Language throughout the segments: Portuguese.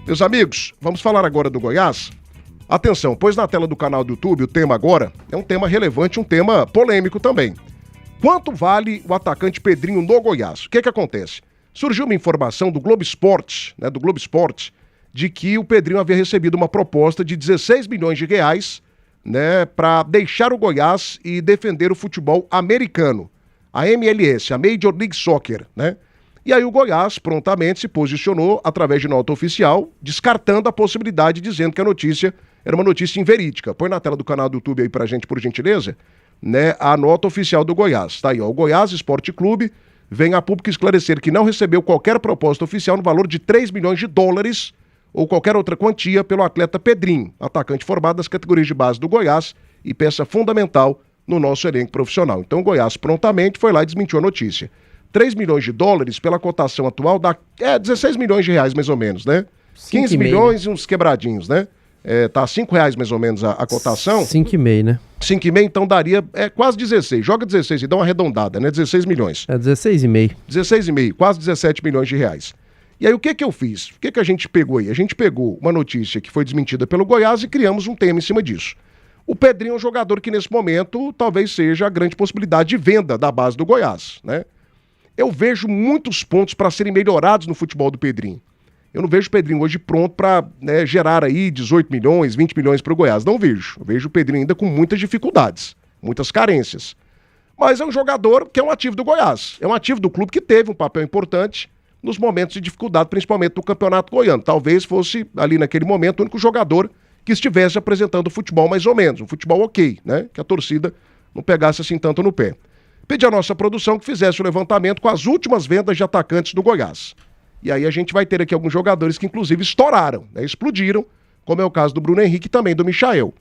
Meus amigos, vamos falar agora do Goiás? Atenção, pois na tela do canal do YouTube o tema agora é um tema relevante, um tema polêmico também. Quanto vale o atacante Pedrinho no Goiás? O que acontece? Surgiu uma informação do Globo Esporte, de que o Pedrinho havia recebido uma proposta de 16 milhões de reais, para deixar o Goiás e defender o futebol americano, a MLS, a Major League Soccer, E aí o Goiás prontamente se posicionou através de nota oficial, descartando a possibilidade, dizendo que a notícia era uma notícia inverídica. Põe na tela do canal do YouTube aí pra gente, por gentileza, a nota oficial do Goiás. Tá aí, ó, o Goiás Esporte Clube vem a público esclarecer que não recebeu qualquer proposta oficial no valor de 3 milhões de dólares ou qualquer outra quantia pelo atleta Pedrinho, atacante formado das categorias de base do Goiás e peça fundamental no nosso elenco profissional. Então o Goiás prontamente foi lá e desmentiu a notícia. 3 milhões de dólares pela cotação atual dá 16 milhões de reais mais ou menos, 15 milhões e uns quebradinhos, tá R$5 mais ou menos a cotação. 5,5, né? 5,5, então daria quase 16. Joga 16 e dá uma arredondada, 16 milhões. 16,5. 16,5, quase 17 milhões de reais. E aí o que eu fiz? O que a gente pegou aí? A gente pegou uma notícia que foi desmentida pelo Goiás e criamos um tema em cima disso. O Pedrinho é um jogador que nesse momento talvez seja a grande possibilidade de venda da base do Goiás, Eu vejo muitos pontos para serem melhorados no futebol do Pedrinho. Eu não vejo o Pedrinho hoje pronto para gerar aí 18 milhões, 20 milhões para o Goiás. Não vejo. Eu vejo o Pedrinho ainda com muitas dificuldades, muitas carências. Mas é um jogador que é um ativo do Goiás. É um ativo do clube que teve um papel importante nos momentos de dificuldade, principalmente no Campeonato Goiano. Talvez fosse, ali naquele momento, o único jogador que estivesse apresentando futebol mais ou menos, um futebol ok, que a torcida não pegasse assim tanto no pé. Pedi à nossa produção que fizesse o levantamento com as últimas vendas de atacantes do Goiás. E aí a gente vai ter aqui alguns jogadores que inclusive estouraram, explodiram, como é o caso do Bruno Henrique e também do Michael.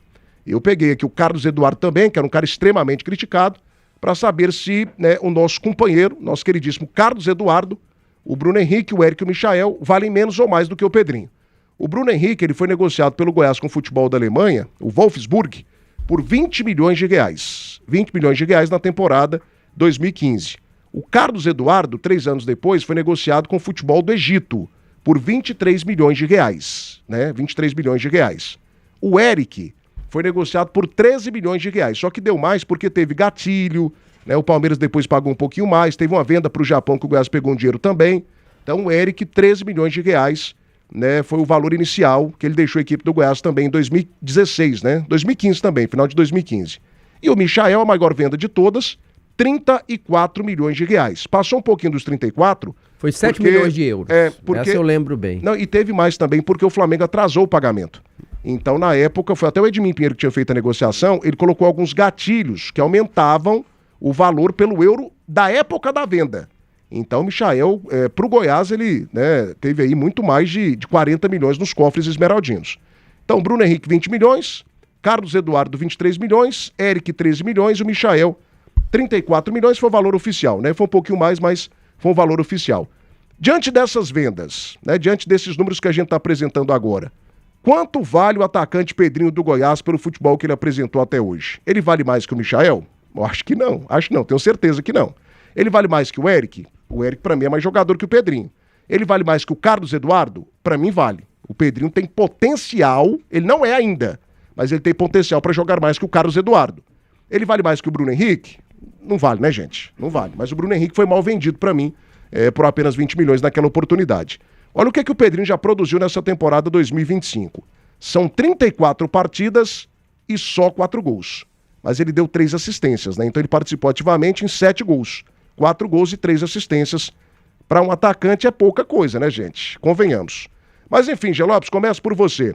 Eu peguei aqui o Carlos Eduardo também, que era um cara extremamente criticado, para saber se o nosso companheiro, nosso queridíssimo Carlos Eduardo, o Bruno Henrique, o Eric e o Michael valem menos ou mais do que o Pedrinho. O Bruno Henrique ele foi negociado pelo Goiás com o futebol da Alemanha, o Wolfsburg, por 20 milhões de reais. 20 milhões de reais na temporada 2015. O Carlos Eduardo, 3 anos depois, foi negociado com o futebol do Egito por 23 milhões de reais. 23 milhões de reais. O Eric foi negociado por 13 milhões de reais. Só que deu mais porque teve gatilho, o Palmeiras depois pagou um pouquinho mais, teve uma venda para o Japão que o Goiás pegou um dinheiro também. Então o Eric, 13 milhões de reais, foi o valor inicial que ele deixou a equipe do Goiás também em 2016, 2015 também, final de 2015. E o Michael, a maior venda de todas, 34 milhões de reais. Passou um pouquinho dos 34. Foi 7 milhões de euros. Essa eu lembro bem. Não, e teve mais também porque o Flamengo atrasou o pagamento. Então, na época, foi até o Edmir Pinheiro que tinha feito a negociação, ele colocou alguns gatilhos que aumentavam o valor pelo euro da época da venda. Então, o Michael, pro Goiás, ele teve aí muito mais de 40 milhões nos cofres esmeraldinos. Então, Bruno Henrique, 20 milhões, Carlos Eduardo, 23 milhões, Eric, 13 milhões, o Michael, 34 milhões, foi o valor oficial, Foi um pouquinho mais, mas foi um valor oficial. Diante dessas vendas, diante desses números que a gente está apresentando agora, quanto vale o atacante Pedrinho do Goiás pelo futebol que ele apresentou até hoje? Ele vale mais que o Michael? Eu acho que não, tenho certeza que não. Ele vale mais que o Eric? O Eric, pra mim, é mais jogador que o Pedrinho. Ele vale mais que o Carlos Eduardo? Pra mim, vale. O Pedrinho tem potencial, ele não é ainda, mas ele tem potencial pra jogar mais que o Carlos Eduardo. Ele vale mais que o Bruno Henrique? Não vale, gente? Não vale. Mas o Bruno Henrique foi mal vendido pra mim, por apenas 20 milhões naquela oportunidade. Olha o que o Pedrinho já produziu nessa temporada 2025. São 34 partidas e só 4 gols. Mas ele deu 3 assistências, Então ele participou ativamente em 7 gols. 4 gols e 3 assistências. Para um atacante é pouca coisa, gente? Convenhamos. Mas enfim, Gê Lopes, começo por você.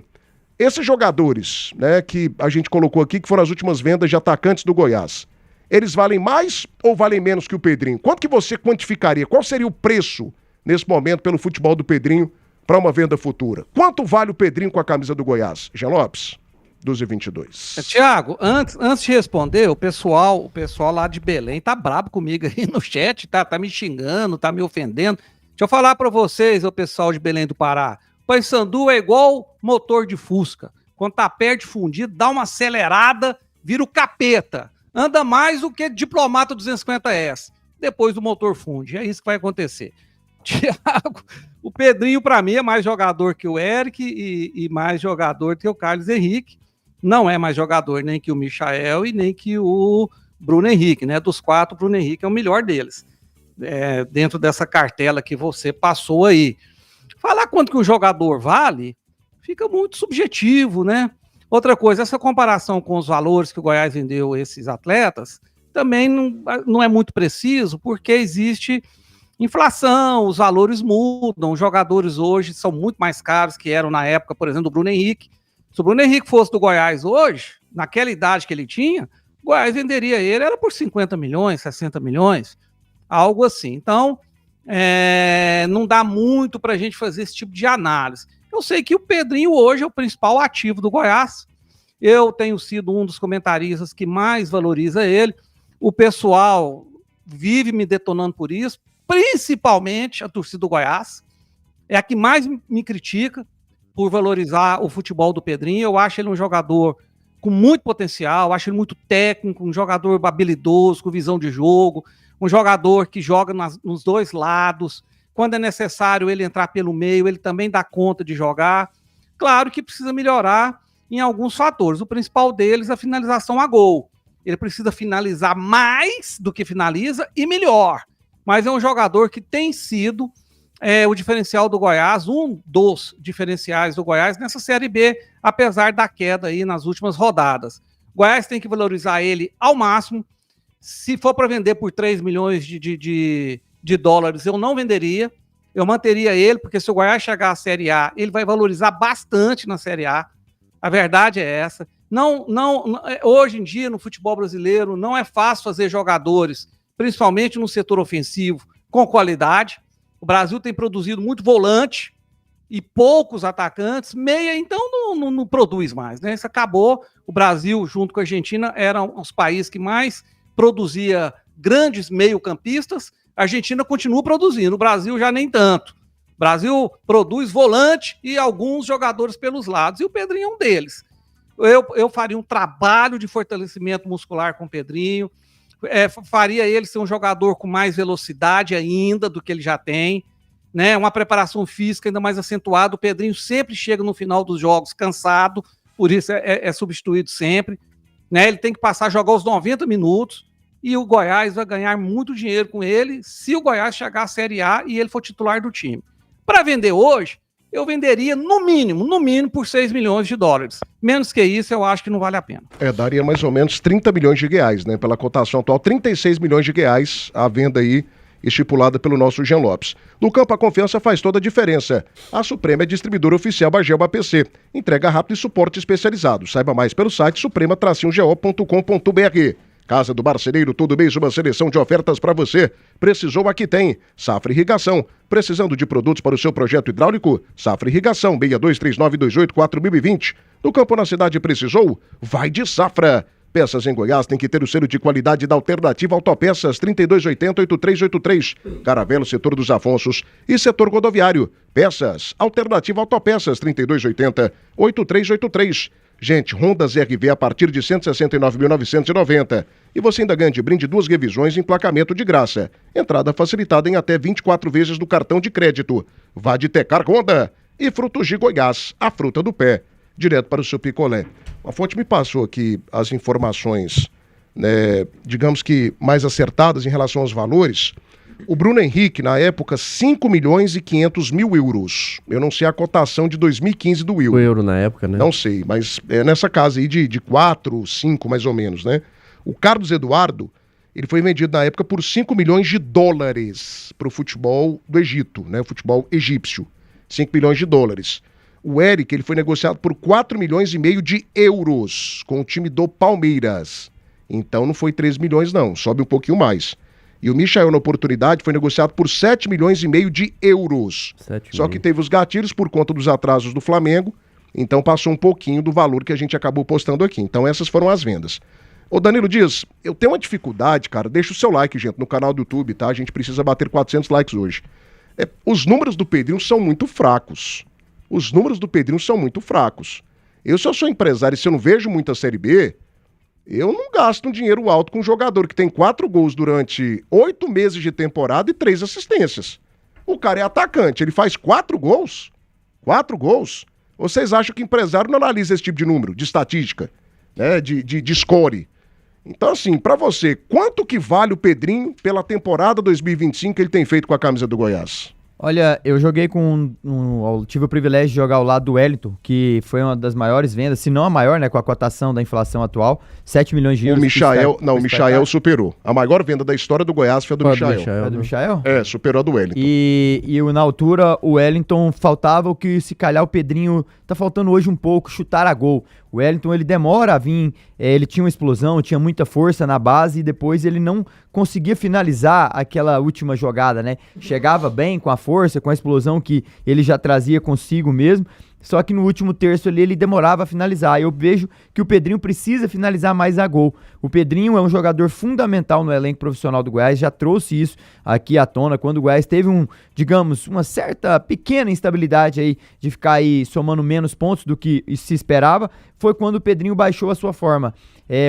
Esses jogadores, que a gente colocou aqui, que foram as últimas vendas de atacantes do Goiás, eles valem mais ou valem menos que o Pedrinho? Quanto que você quantificaria? Qual seria o preço, nesse momento, pelo futebol do Pedrinho para uma venda futura? Quanto vale o Pedrinho com a camisa do Goiás? Gê Lopes, 12h22. Tiago, antes de responder, o pessoal lá de Belém tá brabo comigo aí no chat, tá me xingando, tá me ofendendo. Deixa eu falar para vocês, o pessoal de Belém do Pará. Paysandu é igual motor de Fusca. Quando tá perto de fundido, dá uma acelerada, vira o capeta. Anda mais do que Diplomata 250S. Depois do motor funde. É isso que vai acontecer. Tiago, O Pedrinho, para mim, é mais jogador que o Eric e mais jogador que o Carlos Henrique. Não é mais jogador nem que o Michael e nem que o Bruno Henrique, né? Dos 4, o Bruno Henrique é o melhor deles. Dentro dessa cartela que você passou aí. Falar quanto que um jogador vale fica muito subjetivo, né? Outra coisa, essa comparação com os valores que o Goiás vendeu esses atletas também não é muito preciso, porque existe inflação, os valores mudam, os jogadores hoje são muito mais caros que eram na época, por exemplo, do Bruno Henrique. Se o Bruno Henrique fosse do Goiás hoje, naquela idade que ele tinha, o Goiás venderia ele, era por 50 milhões, 60 milhões, algo assim. Então, não dá muito para a gente fazer esse tipo de análise. Eu sei que o Pedrinho hoje é o principal ativo do Goiás, eu tenho sido um dos comentaristas que mais valoriza ele, o pessoal vive me detonando por isso, principalmente a torcida do Goiás, é a que mais me critica por valorizar o futebol do Pedrinho. Eu acho ele um jogador com muito potencial, acho ele muito técnico, um jogador habilidoso, com visão de jogo, um jogador que joga nos dois lados, quando é necessário ele entrar pelo meio, ele também dá conta de jogar. Claro que precisa melhorar em alguns fatores, o principal deles é a finalização a gol. Ele precisa finalizar mais do que finaliza e melhor. Mas é um jogador que tem sido o diferencial do Goiás, um dos diferenciais do Goiás nessa Série B, apesar da queda aí nas últimas rodadas. O Goiás tem que valorizar ele ao máximo. Se for para vender por 3 milhões de dólares, eu não venderia. Eu manteria ele, porque se o Goiás chegar à Série A, ele vai valorizar bastante na Série A. A verdade é essa. Hoje em dia, no futebol brasileiro, não é fácil fazer jogadores, principalmente no setor ofensivo, com qualidade. O Brasil tem produzido muito volante e poucos atacantes. Meia, então, não produz mais, né? Isso acabou. O Brasil, junto com a Argentina, eram os países que mais produzia grandes meio-campistas. A Argentina continua produzindo, o Brasil já nem tanto. O Brasil produz volante e alguns jogadores pelos lados, e o Pedrinho é um deles. Eu faria um trabalho de fortalecimento muscular com o Pedrinho, faria ele ser um jogador com mais velocidade ainda do que ele já tem, né? Uma preparação física ainda mais acentuada. O Pedrinho sempre chega no final dos jogos cansado, por isso é substituído sempre, né? Ele tem que passar a jogar os 90 minutos e o Goiás vai ganhar muito dinheiro com ele se o Goiás chegar à Série A e ele for titular do time. Para vender hoje, eu venderia no mínimo por 6 milhões de dólares. Menos que isso, eu acho que não vale a pena. Daria mais ou menos 30 milhões de reais, né? Pela cotação atual, 36 milhões de reais a venda aí estipulada pelo nosso Jean Lopes. No campo, a confiança faz toda a diferença. A Suprema é distribuidora oficial Bagel APC. Entrega rápido e suporte especializado. Saiba mais pelo site suprema-go.com.br. Casa do Marceneiro, todo mês uma seleção de ofertas para você. Precisou, aqui tem. Safra Irrigação. Precisando de produtos para o seu projeto hidráulico? Safra Irrigação, 6239284020. No campo, na cidade, precisou? Vai de Safra. Peças em Goiás tem que ter o selo de qualidade da Alternativa Autopeças, 3280-8383. Caravelo, setor dos Afonsos e setor rodoviário. Peças, Alternativa Autopeças, 3280-8383. Gente, Honda ZR-V a partir de R$ 169.990. E você ainda ganha de brinde 2 revisões e emplacamento de graça. Entrada facilitada em até 24 vezes do cartão de crédito. Vá de Tecar Honda. E Frutos de Goiás, a fruta do pé. Direto para o seu picolé. A fonte me passou aqui as informações, né, digamos que mais acertadas em relação aos valores. O Bruno Henrique, na época, 5 milhões e 500 mil euros. Eu não sei a cotação de 2015 do euro. O euro na época, né? Não sei, mas é nessa casa aí de 4, 5 mais ou menos, né? O Carlos Eduardo, ele foi vendido na época por 5 milhões de dólares para o futebol do Egito, né? O futebol egípcio. 5 milhões de dólares. O Eric, ele foi negociado por 4 milhões e meio de euros com o time do Palmeiras. Então não foi 3 milhões não, sobe um pouquinho mais. E o Michael, na oportunidade, foi negociado por 7 milhões e meio de euros. Só que teve os gatilhos por conta dos atrasos do Flamengo, então passou um pouquinho do valor que a gente acabou postando aqui. Então essas foram as vendas. Ô Danilo Dias, eu tenho uma dificuldade, cara, deixa o seu like, gente, no canal do YouTube, tá? A gente precisa bater 400 likes hoje. Os números do Pedrinho são muito fracos. Os números do Pedrinho são muito fracos. Se eu sou empresário e se eu não vejo muita Série B, eu não gasto um dinheiro alto com um jogador que tem 4 gols durante 8 meses de temporada e 3 assistências. O cara é atacante, ele faz 4 gols. 4 gols. Vocês acham que empresário não analisa esse tipo de número, de estatística, né, de score? Então, assim, pra você, quanto que vale o Pedrinho pela temporada 2025 que ele tem feito com a camisa do Goiás? Olha, eu joguei tive o privilégio de jogar ao lado do Wellington, que foi uma das maiores vendas, se não a maior, né, com a cotação da inflação atual, 7 milhões de euros. O Michael superou. A maior venda da história do Goiás foi a do Michael. É do Michael? É, superou a do Wellington. E na altura, o Wellington faltava o que, se calhar, o Pedrinho tá faltando hoje um pouco, chutar a gol. O Wellington, ele demora a vir, ele tinha uma explosão, tinha muita força na base e depois ele não conseguia finalizar aquela última jogada, né? Chegava bem com a força, com a explosão que ele já trazia consigo mesmo, só que no último terço ali ele demorava a finalizar. Eu vejo que o Pedrinho precisa finalizar mais a gol. O Pedrinho é um jogador fundamental no elenco profissional do Goiás, já trouxe isso aqui à tona, quando o Goiás teve uma certa pequena instabilidade aí, de ficar aí somando menos pontos do que se esperava, foi quando o Pedrinho baixou a sua forma.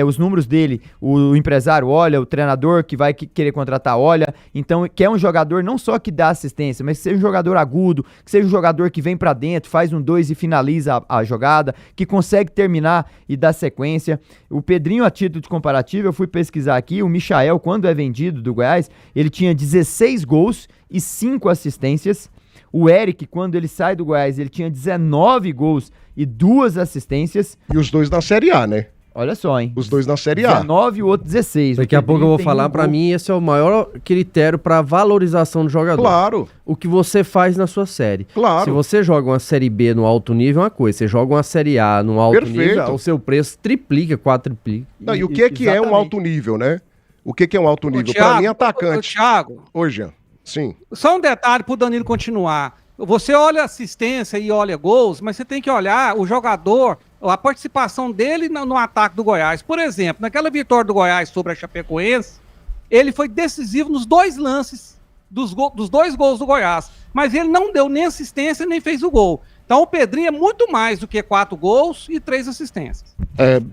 Os números dele, o empresário olha, o treinador que vai querer contratar olha, então quer um jogador não só que dá assistência, mas que seja um jogador agudo, que seja um jogador que vem pra dentro, faz 1-2 e finaliza a jogada, que consegue terminar e dar sequência. O Pedrinho, a título de comparativo, eu fui pesquisar aqui, o Michael, quando é vendido do Goiás, ele tinha 16 gols e 5 assistências. O Eric, quando ele sai do Goiás, ele tinha 19 gols e 2 assistências. E os dois na Série A, né? Olha só, hein? Os dois na Série A. 19 e o outro 16. Daqui a pouco eu vou falar, pra mim, esse é o maior critério pra valorização do jogador. Claro. O que você faz na sua série. Claro. Se você joga uma Série B no alto nível, é uma coisa. Você joga uma Série A no alto nível, o seu preço triplica, quadriplica. Não, e o que é um alto nível, né? O que é um alto nível? Thiago, pra mim, atacante. Thiago. Oi, Jean. Sim. Só um detalhe pro Danilo continuar. Você olha assistência e olha gols, mas você tem que olhar o jogador, a participação dele no ataque do Goiás. Por exemplo, naquela vitória do Goiás sobre a Chapecoense, ele foi decisivo nos 2 lances dos 2 gols do Goiás, mas ele não deu nem assistência nem fez o gol. Então o Pedrinho é muito mais do que 4 gols e 3 assistências.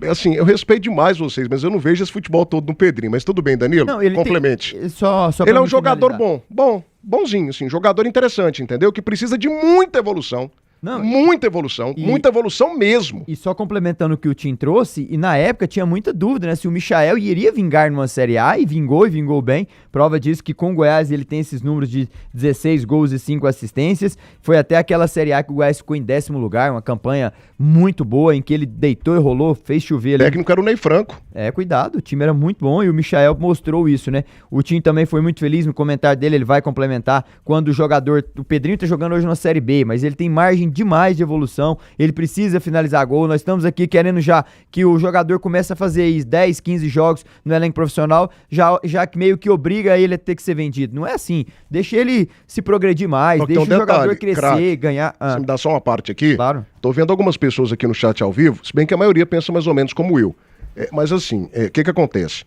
Assim, eu respeito demais vocês, mas eu não vejo esse futebol todo no Pedrinho. Mas tudo bem, Danilo, não, complemente. Ele é um jogador bonzinho, assim, jogador interessante, entendeu? Que precisa de muita evolução. Muita evolução mesmo. E só complementando o que o Tim trouxe, e na época tinha muita dúvida, né, se o Michael iria vingar numa Série A, e vingou bem. Prova disso que com o Goiás ele tem esses números de 16 gols e 5 assistências. Foi até aquela Série A que o Goiás ficou em 10º lugar, uma campanha muito boa, em que ele deitou e rolou, fez chover ali. O técnico era o Ney Franco. Cuidado, o time era muito bom e o Michael mostrou isso, né? O Tim também foi muito feliz no comentário dele, ele vai complementar, quando o Pedrinho tá jogando hoje na Série B, mas ele tem margem demais de evolução, ele precisa finalizar gol. Nós estamos aqui querendo já que o jogador comece a fazer 10, 15 jogos no elenco profissional, já que meio que obriga ele a ter que ser vendido. Não é assim, deixa ele se progredir mais, deixa o jogador crescer, ganhar. Você me dá só uma parte aqui? Claro. Tô vendo algumas pessoas aqui no chat ao vivo, se bem que a maioria pensa mais ou menos como eu. Mas assim, o que acontece?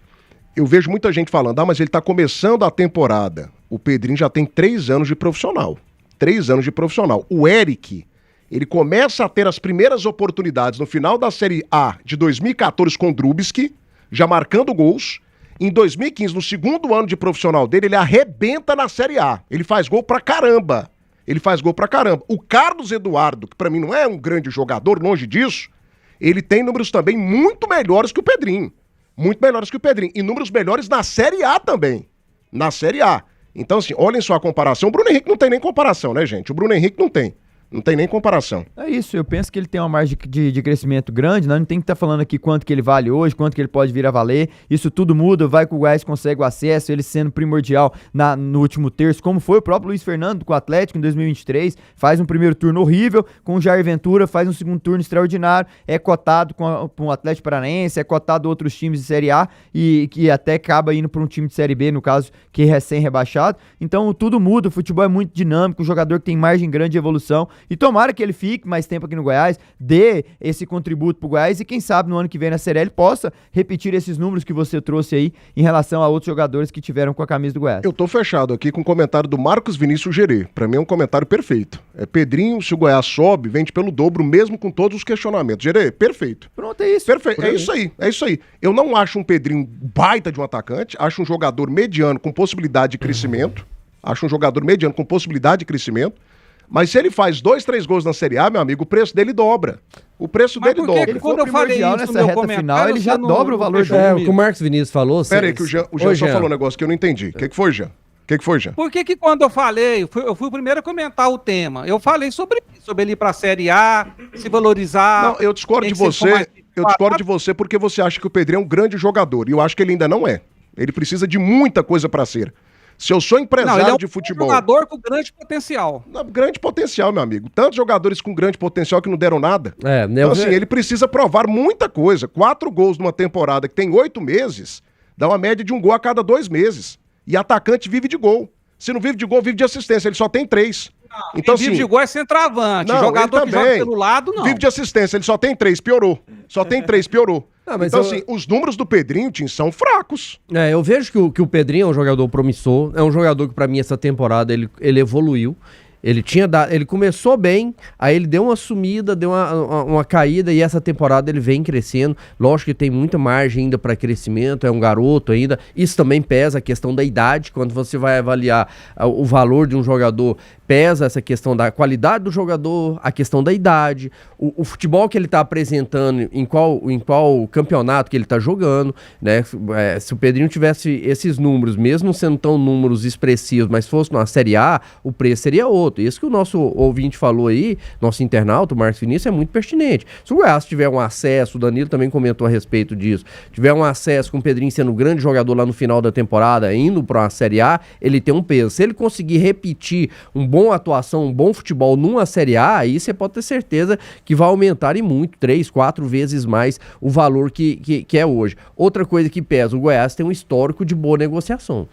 Eu vejo muita gente falando, mas ele tá começando a temporada. O Pedrinho já tem 3 anos de profissional. 3 anos de profissional. O Eric, ele começa a ter as primeiras oportunidades no final da Série A de 2014 com o Drubsky, já marcando gols. Em 2015, no 2º ano de profissional dele, ele arrebenta na Série A. Ele faz gol pra caramba. O Carlos Eduardo, que pra mim não é um grande jogador, longe disso, ele tem números também muito melhores que o Pedrinho. E números melhores na Série A também. Na Série A. Então, assim, olhem só a comparação. O Bruno Henrique não tem nem comparação, né, gente? O Bruno Henrique não tem nem comparação. É isso, eu penso que ele tem uma margem de crescimento grande, nós não tem que estar falando aqui quanto que ele vale hoje, quanto que ele pode vir a valer, isso tudo muda, vai que o Goiás consegue o acesso, ele sendo primordial no último terço, como foi o próprio Luiz Fernando com o Atlético em 2023, faz um primeiro turno horrível, com o Jair Ventura faz um segundo turno extraordinário, é cotado com o Atlético Paranaense, é cotado outros times de Série A, e que até acaba indo para um time de Série B, no caso, que é recém-rebaixado, então tudo muda, o futebol é muito dinâmico, o jogador que tem margem grande de evolução, e tomara que ele fique mais tempo aqui no Goiás, dê esse contributo pro Goiás e quem sabe no ano que vem na Série A ele possa repetir esses números que você trouxe aí em relação a outros jogadores que tiveram com a camisa do Goiás. Eu tô fechado aqui com o comentário do Marcos Vinícius Gerê. Pra mim é um comentário perfeito. Pedrinho, se o Goiás sobe, vende pelo dobro, mesmo com todos os questionamentos. Gerê, perfeito. Pronto, é isso. Perfeito. É isso aí. Eu não acho um Pedrinho baita de um atacante, acho um jogador mediano com possibilidade de crescimento. Acho um jogador mediano com possibilidade de crescimento. Mas se ele faz 2, 3 gols na Série A, meu amigo, o preço dele dobra. O preço dele dobra. Ele quando eu falei isso nessa reta final, ele já dobra o valor dele. É, o que o Marcos Vinícius falou... Pera aí, que o Jean só falou um negócio que eu não entendi. O que foi, Jean? Jean? Por que quando eu falei, eu fui o primeiro a comentar o tema, eu falei sobre ele ir pra Série A, se valorizar... Não, eu discordo de você, porque você acha que o Pedrinho é um grande jogador, e eu acho que ele ainda não é. Ele precisa de muita coisa pra ser. Se eu sou empresário de futebol... Ele é um jogador com grande potencial. Grande potencial, meu amigo. Tantos jogadores com grande potencial que não deram nada. Então, assim, ele precisa provar muita coisa. 4 gols numa temporada que tem 8 meses, dá uma média de 1 gol a cada 2 meses. E atacante vive de gol. Se não vive de gol, vive de assistência. Ele só tem 3. Então, vive de gol é centroavante. Jogador que joga pelo lado, não. Vive de assistência. Ele só tem 3. Piorou. Então, assim, os números do Pedrinho, Tim, são fracos. Eu vejo que o Pedrinho é um jogador promissor. É um jogador que, pra mim, essa temporada, ele evoluiu. Ele começou bem, aí ele deu uma sumida, deu uma caída, e essa temporada ele vem crescendo. Lógico que tem muita margem ainda para crescimento, é um garoto ainda. Isso também pesa a questão da idade, quando você vai avaliar o valor de um jogador, pesa essa questão da qualidade do jogador, a questão da idade, o futebol que ele está apresentando, em qual campeonato que ele está jogando, né? Se o Pedrinho tivesse esses números, mesmo sendo tão números expressivos, mas fosse numa Série A, o preço seria outro. Isso que o nosso ouvinte falou aí, nosso internauta, o Marcos Vinícius, é muito pertinente. Se o Goiás tiver um acesso, o Danilo também comentou a respeito disso, tiver um acesso com o Pedrinho sendo um grande jogador lá no final da temporada, indo para uma Série A, ele tem um peso. Se ele conseguir repetir uma boa atuação, um bom futebol numa Série A, aí você pode ter certeza que vai aumentar e muito, 3, 4 vezes mais o valor que é hoje. Outra coisa que pesa, o Goiás tem um histórico de boa negociação.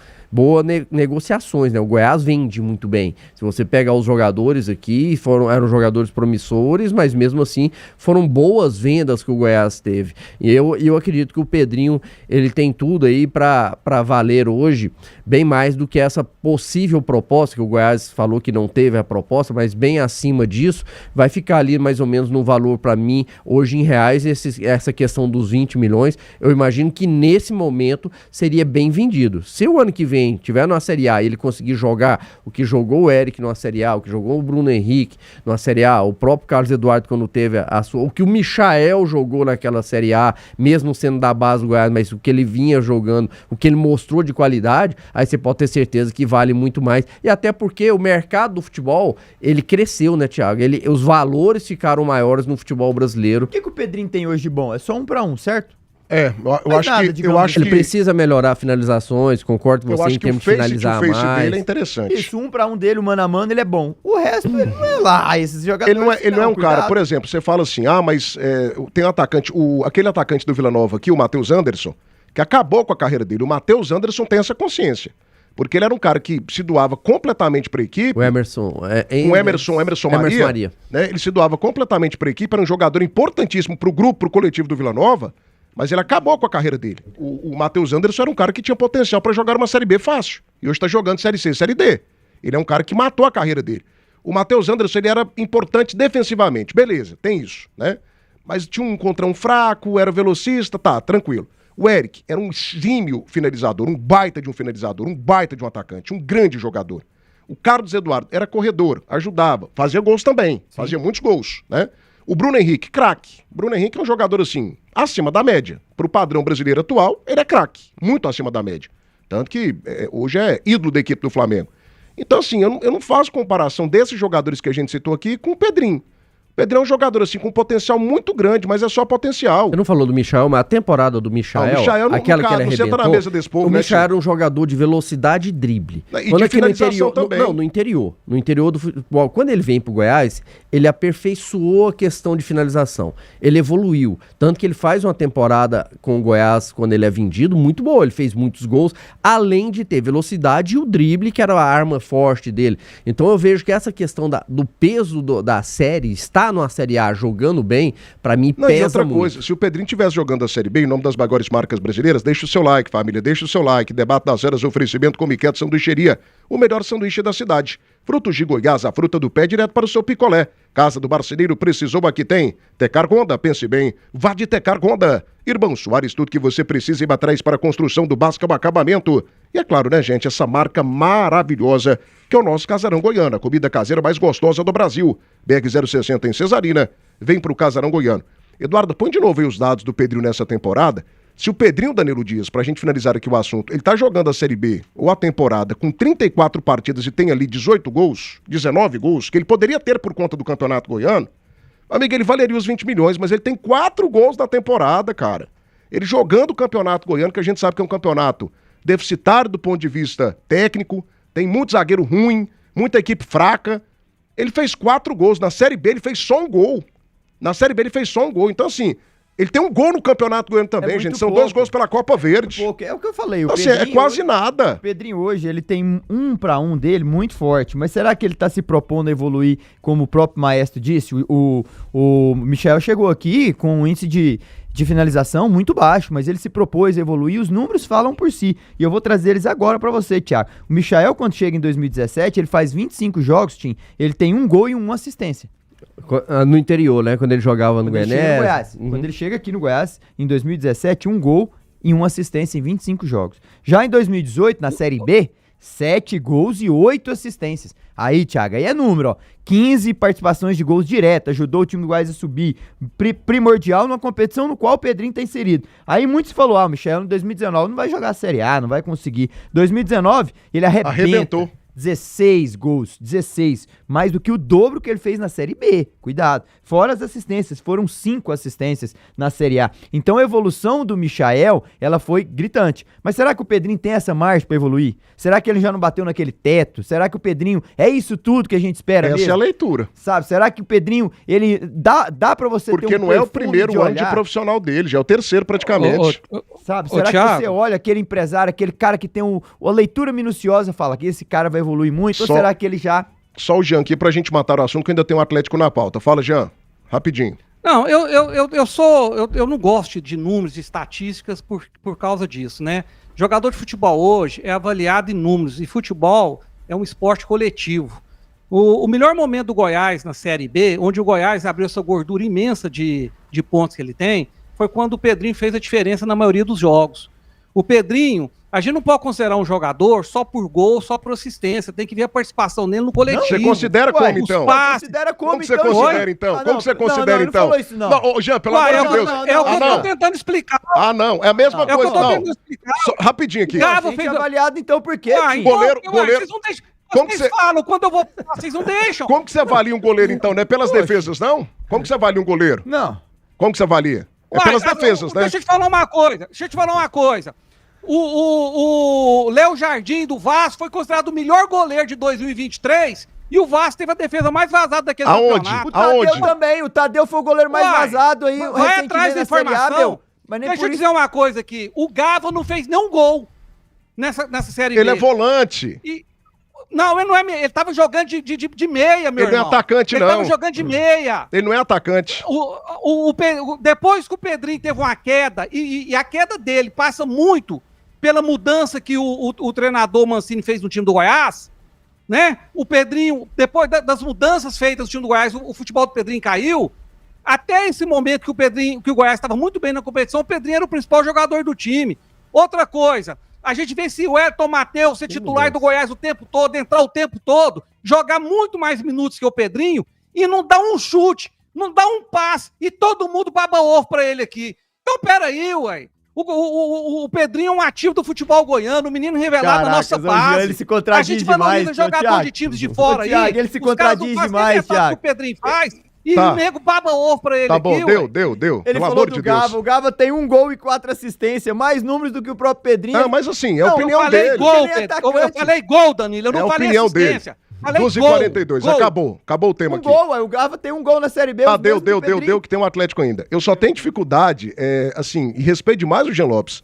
Negociações, né? O Goiás vende muito bem. Se você pegar os jogadores aqui, eram jogadores promissores, mas mesmo assim foram boas vendas que o Goiás teve. E eu acredito que o Pedrinho, ele tem tudo aí para valer hoje, bem mais do que essa possível proposta, que o Goiás falou que não teve a proposta, mas bem acima disso, vai ficar ali mais ou menos no valor, para mim, hoje em reais, essa questão dos 20 milhões, eu imagino que nesse momento seria bem vendido. Se o ano que vem tiver numa Série A e ele conseguir jogar o que jogou o Eric numa Série A, o que jogou o Bruno Henrique numa Série A, o próprio Carlos Eduardo quando teve o que o Michael jogou naquela Série A, mesmo sendo da base do Goiás, mas o que ele vinha jogando, o que ele mostrou de qualidade, aí você pode ter certeza que vale muito mais. E até porque o mercado do futebol, ele cresceu, né, Thiago? Os valores ficaram maiores no futebol brasileiro. O que o Pedrinho tem hoje de bom? É só 1 para 1, certo? Eu acho que ele precisa melhorar finalizações, concordo com você em termos de finalizar mais. O face dele é interessante. Isso, 1 para 1 dele, o mano a mano, ele é bom. O resto, ele não é lá, esses jogadores. Ele não é um cara, por exemplo, você fala assim, mas tem um atacante, aquele atacante do Vila Nova aqui, o Matheus Anderson, que acabou com a carreira dele. O Matheus Anderson tem essa consciência. Porque ele era um cara que se doava completamente para a equipe. O Emerson Maria. Né? Ele se doava completamente para a equipe, era um jogador importantíssimo para o grupo, para o coletivo do Vila Nova. Mas ele acabou com a carreira dele. O Matheus Anderson era um cara que tinha potencial para jogar uma Série B fácil. E hoje está jogando Série C, Série D. Ele é um cara que matou a carreira dele. O Matheus Anderson, ele era importante defensivamente. Beleza, tem isso, né? Mas tinha um contra um fraco, era velocista, tá, tranquilo. O Eric era um exímio finalizador, um baita de um finalizador, um baita de um atacante, um grande jogador. O Carlos Eduardo era corredor, ajudava, fazia gols também, fazia muitos gols, né? O Bruno Henrique, craque. Bruno Henrique é um jogador, assim, acima da média. Pro padrão brasileiro atual, ele é craque. Muito acima da média. Tanto que hoje é ídolo da equipe do Flamengo. Então, assim, eu não faço comparação desses jogadores que a gente citou aqui com o Pedrinho. O Pedrinho é um jogador, assim, com potencial muito grande, mas é só potencial. Você não falou do Michael, mas a temporada do Michael, aquela que ele arrebentou, na mesa desse povo, o Michael era um jogador de velocidade e drible. E de finalização também. No interior do futebol. Quando ele vem pro Goiás, ele aperfeiçoou a questão de finalização. Ele evoluiu. Tanto que ele faz uma temporada com o Goiás, quando ele é vendido, muito boa. Ele fez muitos gols, além de ter velocidade e o drible, que era a arma forte dele. Então eu vejo que essa questão do peso da série, estar numa Série A jogando bem, pra mim pesa e outra muito. Coisa, se o Pedrinho estivesse jogando a Série B, em nome das maiores marcas brasileiras, deixa o seu like, família, deixa o seu like. Debate das Eras, oferecimento Comiquete Sanduicheria, o melhor sanduíche da cidade. Frutos de Goiás, a fruta do pé direto para o seu picolé. Casa do Marceneiro, precisou, aqui tem. Tecar Honda, pense bem, vá de Tecar Honda. Irmão Soares, tudo que você precisa e atrás para a construção do básico é um acabamento. E é claro, né, gente, essa marca maravilhosa que é o nosso Casarão Goiano, a comida caseira mais gostosa do Brasil. BR 060 em Cesarina, vem pro Casarão Goiano. Eduardo, põe de novo aí os dados do Pedrinho nessa temporada. Se o Pedrinho, Danilo Dias, pra gente finalizar aqui o assunto, ele tá jogando a Série B ou a temporada com 34 partidas e tem ali 18 gols, 19 gols, que ele poderia ter por conta do Campeonato Goiano, amigo, ele valeria os 20 milhões, mas ele tem 4 gols na temporada, cara. Ele jogando o Campeonato Goiano, que a gente sabe que é um campeonato deficitário do ponto de vista técnico, tem muito zagueiro ruim, muita equipe fraca. Ele fez 4 gols. Na Série B ele fez só um gol. Então, assim, ele tem um gol no Campeonato Goiano também, gente. São 2 gols pela Copa Verde. Pouco. É o que eu falei. O assim, é quase hoje, nada. O Pedrinho hoje, ele tem 1-1 dele muito forte. Mas será que ele tá se propondo a evoluir, como o próprio Maestro disse? O Michel chegou aqui com um índice de finalização muito baixo, mas ele se propôs a evoluir e os números falam por si. E eu vou trazer eles agora pra você, Thiago. O Michael, quando chega em 2017, ele faz 25 jogos, Tim, ele tem 1 gol e 1 assistência. No interior, né? Quando ele jogava no Goiás. Quando ele chega aqui no Goiás, em 2017, 1 gol e 1 assistência em 25 jogos. Já em 2018, na Série B, 7 gols e 8 assistências. Aí, Thiago, aí é número, ó. 15 participações de gols direto, ajudou o time do Goiás a subir. Primordial numa competição no qual o Pedrinho tá inserido. Aí muitos falaram, o Michel em 2019 não vai jogar a Série A, não vai conseguir. 2019, ele arrebentou. 16 gols, 16, mais do que o dobro que ele fez na Série B, cuidado, fora as assistências, foram 5 assistências na Série A, então a evolução do Michael, ela foi gritante, mas será que o Pedrinho tem essa margem pra evoluir? Será que ele já não bateu naquele teto? Será que o Pedrinho, é isso tudo que a gente espera mesmo? Essa é a leitura. Sabe, será que o Pedrinho, ele dá pra você porque ter um não é o primeiro ano de profissional dele, já é o terceiro praticamente. Sabe, será que você olha aquele empresário, aquele cara que tem a leitura minuciosa, fala que esse cara vai evoluir muito, ou será que ele já... Só o Jean aqui pra gente matar o assunto, que ainda tem um Atlético na pauta. Fala, Jean, rapidinho. Não, eu não gosto de números e estatísticas por causa disso, né? Jogador de futebol hoje é avaliado em números, e futebol é um esporte coletivo. O melhor momento do Goiás na Série B, onde o Goiás abriu essa gordura imensa de pontos que ele tem, foi quando o Pedrinho fez a diferença na maioria dos jogos. O Pedrinho, a gente não pode considerar um jogador só por gol, só por assistência. Tem que ver a participação nele no coletivo. Você considera como, então? Como você considera, então? Como você considera, então? Não falou isso, não. Ô, Jean, pelo amor de Deus. É o que eu tô tentando explicar. Ah, não. É a mesma coisa, não. É o que eu tô tentando explicar. Rapidinho aqui. A gente é avaliado, então, por quê? Goleiro. Vocês não deixam. Vocês falam, quando eu vou... Vocês não deixam. Como que você avalia um goleiro, então? Não é pelas defesas, não? Como que você avalia um goleiro? Não. Como que você avalia? É pelas defesas, né? Deixa eu te falar uma coisa. O Léo Jardim do Vasco foi considerado o melhor goleiro de 2023 e o Vasco teve a defesa mais vazada daquele campeonato. O Tadeu também, o Tadeu foi o goleiro mais vazado aí. Vai atrás da informação. Deixa eu dizer uma coisa aqui, o Gava não fez nenhum gol nessa Série B. Ele é volante. Não, ele não é meia, ele tava jogando de meia, meu irmão. Ele não é atacante, não. Ele tava jogando de meia. Ele não é atacante. Depois que o Pedrinho teve uma queda, e a queda dele passa muito pela mudança que o treinador Mancini fez no time do Goiás, né? O Pedrinho, depois das mudanças feitas no time do Goiás, o futebol do Pedrinho caiu. Até esse momento que o Goiás estava muito bem na competição, o Pedrinho era o principal jogador do time. Outra coisa, a gente vê se o Ayrton Matheus ser titular do Goiás o tempo todo, entrar o tempo todo, jogar muito mais minutos que o Pedrinho e não dar um chute, não dar um passe e todo mundo baba ovo pra ele aqui. Então, peraí, ué. O Pedrinho é um ativo do futebol goiano, o menino revelado da nossa base. Ele se contradiz demais. A gente jogador de times de fora aí. Thiago, ele se contradiz demais, Thiago. O que o Pedrinho faz e o nego baba ovo pra ele aqui. Tá bom, deu. Ele falou do Gava. O Gava tem 1 gol e 4 assistências, mais números do que o próprio Pedrinho. Não, mas assim, é a opinião dele. Eu falei gol, Danilo, eu não falei assistência. 12h42, acabou o tema aqui. O Gava tem 1 gol na Série B. Deu, que tem um Atlético ainda. Eu só tenho dificuldade, assim, e respeito demais o Jean Lopes,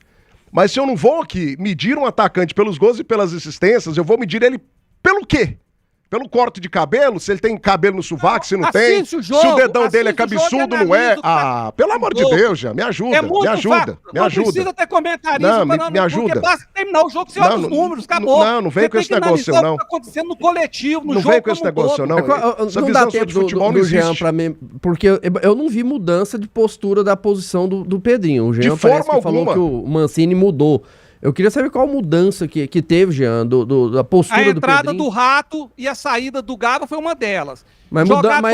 mas se eu não vou aqui medir um atacante pelos gols e pelas assistências, eu vou medir ele pelo quê? Pelo corte de cabelo, se ele tem cabelo no sovaco, se não tem. Assiste o jogo, Se o dedão dele é assiste o jogo cabeçudo, e não é. analisa o Ah, pelo amor de jogo. Deus, já. Me ajuda, É muito me ajuda, fácil. me Não ajuda. precisa ter comentarista, Não, me ajuda. Porque basta terminar o jogo, você olha os números, acabou. Não vem Você com tem esse que negócio seu, analisar não. o que tá acontecendo no coletivo, no Não jogo vem com esse como um negócio, todo. não. Essa Não visão dá sua tempo de futebol não do Jean existe. pra mim, porque eu não vi mudança de postura da posição do Pedrinho. O Jean De parece forma que falou alguma. que o Mancini mudou. Eu queria saber qual mudança que teve, Jean, da postura A do entrada Pedrinho. do Rato e a saída do Gaba foi uma delas. Mas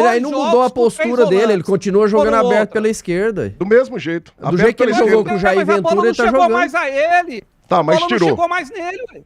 aí não mudou a postura dele, ele continua jogando aberto pela esquerda. Do mesmo jeito. Do jeito que ele jogou com o Jair Mas a bola Ventura, não ele tá chegou jogando. mais a ele. Tá, mas a bola tirou. não chegou mais nele, velho.